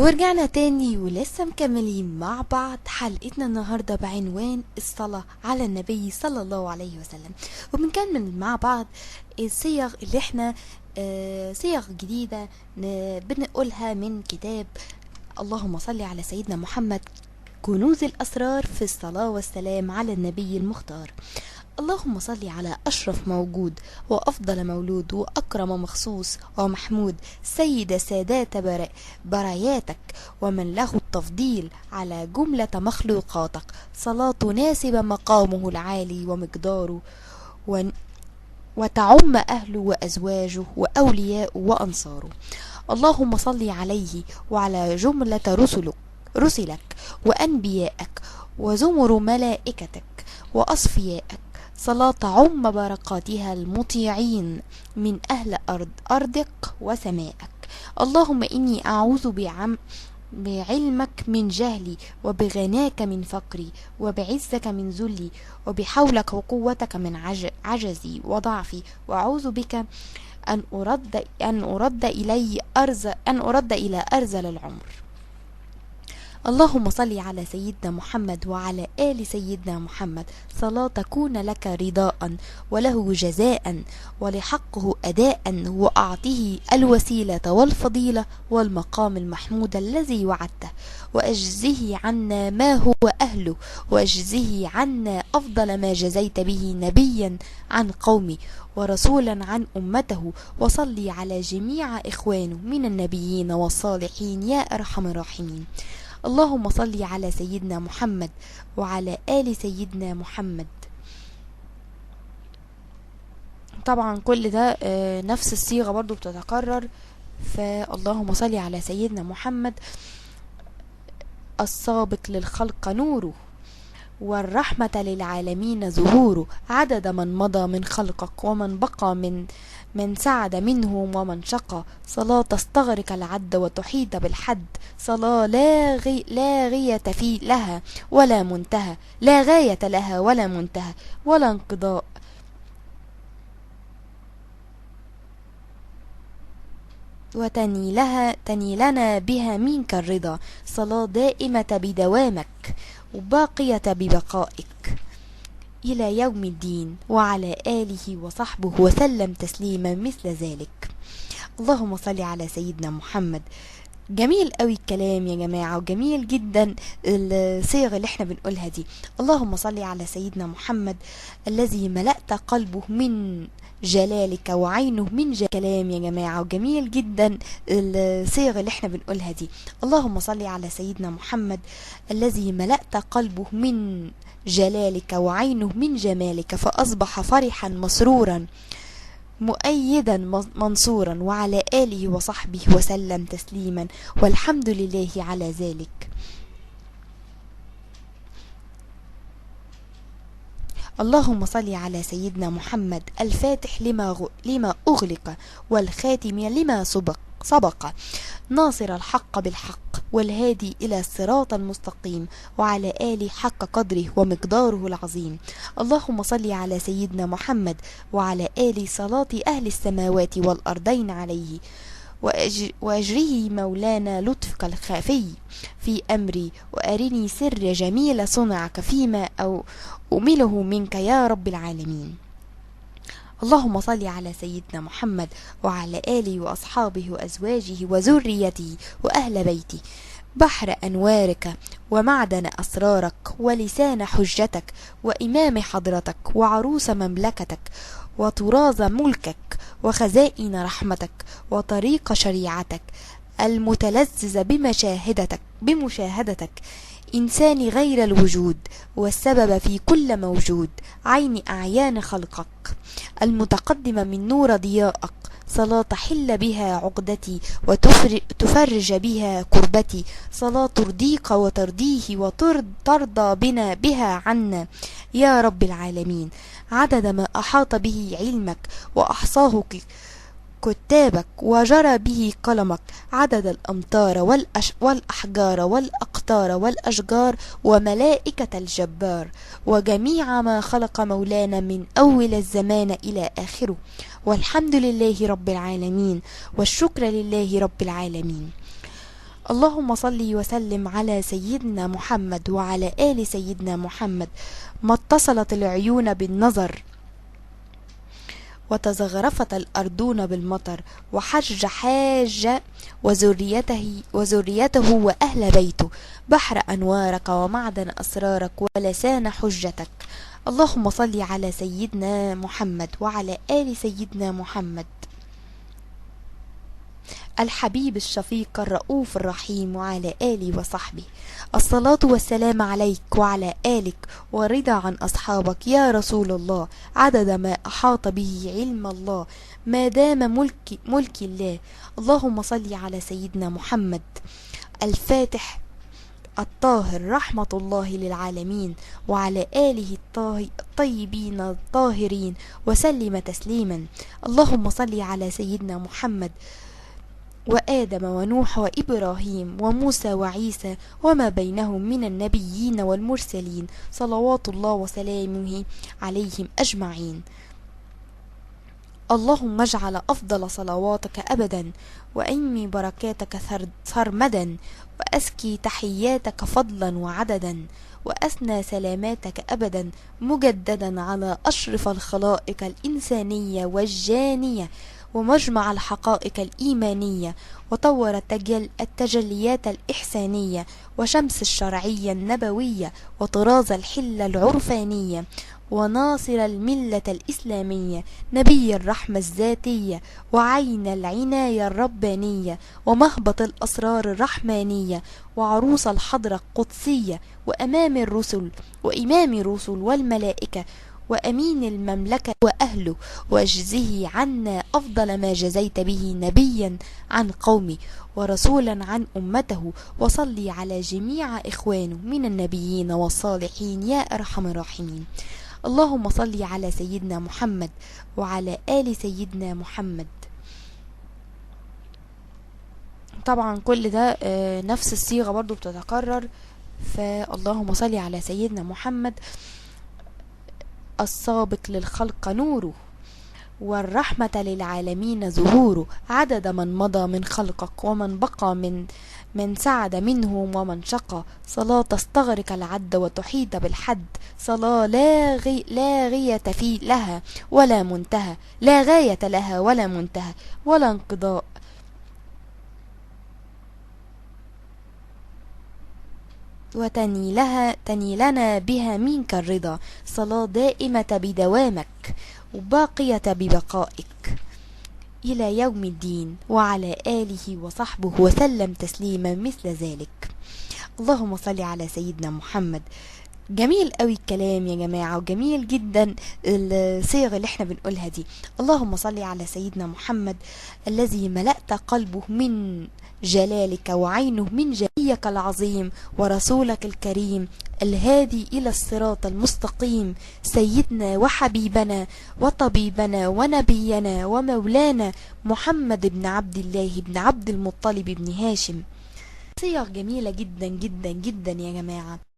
ورجعنا تاني ولسه مكملين مع بعض حلقتنا النهاردة بعنوان الصلاة على النبي صلى الله عليه وسلم. وبنكمل مع بعض الصيغ اللي احنا صيغ جديدة بنقولها من كتاب اللهم صل على سيدنا محمد، كنوز الأسرار في الصلاة والسلام على النبي المختار. اللهم صل على أشرف موجود وأفضل مولود وأكرم مخصوص ومحمود، سيد سادات براياتك ومن له التفضيل على جملة مخلوقاتك، صلاة تناسب مقامه العالي ومقداره وتعم أهله وأزواجه وأولياءه وأنصاره. اللهم صل عليه وعلى جملة رسلك وأنبيائك وزمر ملائكتك وأصفيائك، صلاة عم بركاتها المطيعين من أهل أرضك وسمائك. اللهم إني أعوذ بعلمك من جهلي، وبغناك من فقري، وبعزك من ذلي، وبحولك وقوتك من عجزي وضعفي، وأعوذ بك أن أرد إلى أرذل العمر. اللهم صل على سيدنا محمد وعلى آل سيدنا محمد، صلاة تكون لك رضاء وله جزاء ولحقه أداء، وأعطه الوسيلة والفضيلة والمقام المحمود الذي وعدته، وأجزه عنا ما هو أهله، وأجزه عنا أفضل ما جزيت به نبيا عن قومي ورسولا عن أمته، وصلي على جميع إخوانه من النبيين والصالحين يا أرحم الراحمين. اللهم صل على سيدنا محمد وعلى آل سيدنا محمد. طبعا كل ده نفس الصيغة برضو بتتكرر. فاللهم صل على سيدنا محمد السابق للخلق نوره، والرحمة للعالمين ظهوره، عدد من مضى من خلقك ومن بقى من سعد منهم ومن شقى، صلاة تستغرق العد وتحيط بالحد، صلاة لا غاية في لها ولا منتهى، لا غاية لها ولا منتهى ولا انقضاء، تنيلنا بها منك الرضا، صلاة دائمة بدوامك وباقية ببقائك إلى يوم الدين، وعلى آله وصحبه وسلم تسليما مثل ذلك. اللهم صل على سيدنا محمد. جميل قوي الكلام يا جماعة، وجميل جدا الصيغ اللي احنا بنقولها دي. اللهم صل على سيدنا محمد الذي ملأت قلبه من جلالك وعينه من كلام يا جماعة، وجميل جدا الصيغ اللي احنا بنقولها دي. اللهم صل على سيدنا محمد الذي ملأت قلبه من جلالك وعينه من جمالك، فأصبح فرحا مسرورا مؤيدا منصورا، وعلى آله وصحبه وسلم تسليما، والحمد لله على ذلك. اللهم صل على سيدنا محمد الفاتح لما أغلق، والخاتم لما سبق، ناصر الحق بالحق، والهادي إلى الصراط المستقيم، وعلى آله حق قدره ومقداره العظيم. اللهم صل على سيدنا محمد وعلى آله صلاة أهل السماوات والأرضين عليه، وأجره مولانا لطفك الخفي في أمري، وأرني سر جميل صنعك فيما أمله منك يا رب العالمين. اللهم صل على سيدنا محمد وعلى آله وأصحابه وأزواجه وذريته وأهل بيته، بحر أنوارك ومعدن أسرارك ولسان حجتك وإمام حضرتك وعروس مملكتك وطراز ملكك وخزائن رحمتك وطريق شريعتك المتلذذ بمشاهدتك إنسان غير الوجود والسبب في كل موجود، عين أعيان خلقك المتقدم من نور ضيائك، صلاة تحل بها عقدتي وتفرج بها كربتي، صلاة ترضيك وترضيه وترضى بها عنا يا رب العالمين، عدد ما أحاط به علمك وأحصاه كتابك وجرى به قلمك، عدد الأمطار والأحجار والأقطار والأشجار وملائكة الجبار، وجميع ما خلق مولانا من أول الزمان إلى آخره، والحمد لله رب العالمين، والشكر لله رب العالمين. اللهم صل وسلم على سيدنا محمد وعلى آل سيدنا محمد. ما اتصلت العيون بالنظر، وتزغرفت الأرضون بالمطر، وحج حاج وذريته وأهل بيته، بحر أنوارك ومعدن أسرارك ولسان حجتك. اللهم صل على سيدنا محمد وعلى آل سيدنا محمد. الحبيب الشفيق الرؤوف الرحيم وعلى آله وصحبه. الصلاة والسلام عليك وعلى آلك، ورضا عن أصحابك يا رسول الله، عدد ما أحاط به علم الله، ما دام ملك الله. اللهم صل على سيدنا محمد الفاتح الطاهر رحمة الله للعالمين، وعلى آله الطيبين الطاهرين، وسلم تسليما. اللهم صل على سيدنا محمد وآدم ونوح وإبراهيم وموسى وعيسى وما بينهم من النبيين والمرسلين، صلوات الله وسلامه عليهم أجمعين. اللهم اجعل أفضل صلواتك أبدا، وأنمي بركاتك سرمدا، وأسكي تحياتك فضلا وعددا، وأثنى سلاماتك أبدا مجددا على أشرف الخلائق الإنسانية والجانية، ومجمع الحقائق الإيمانية، وطور التجليات الإحسانية، وشمس الشرعية النبوية، وطراز الحلة العرفانية، وناصر الملة الإسلامية، نبي الرحمة الذاتية، وعين العناية الربانية، ومهبط الأسرار الرحمانية، وعروس الحضرة القدسية، وإمام الرسل والملائكة، وأمين المملكة وأهله، واجزه عنا أفضل ما جزيت به نبيا عن قومه ورسولا عن أمته، وصلي على جميع إخوانه من النبيين والصالحين يا أرحم الراحمين. اللهم صل على سيدنا محمد وعلى آل سيدنا محمد. طبعا كل ده نفس الصيغة برضو بتتكرر، فاللهم صل على سيدنا محمد السابق للخلق نوره، والرحمة للعالمين ظهوره، عدد من مضى من خلقك، ومن بقى من سعد منهم ومن شقى، صلاة تستغرق العد وتحيط بالحد، صلاة لا غاية في لها ولا منتهى، لا غاية لها ولا منتهى ولا انقضاء، تني لنا بها منك الرضا، صلاة دائمة بدوامك وباقية ببقائك إلى يوم الدين، وعلى آله وصحبه وسلم تسليما مثل ذلك. اللهم صل على سيدنا محمد. جميل قوي الكلام يا جماعة، وجميل جدا الصيغ اللي احنا بنقولها دي. اللهم صل على سيدنا محمد الذي ملأت قلبه من جلالك وعينه من جليك العظيم، ورسولك الكريم الهادي إلى الصراط المستقيم، سيدنا وحبيبنا وطبيبنا ونبينا ومولانا محمد بن عبد الله بن عبد المطلب بن هاشم. صيغ جميلة جدا جدا جدا يا جماعة.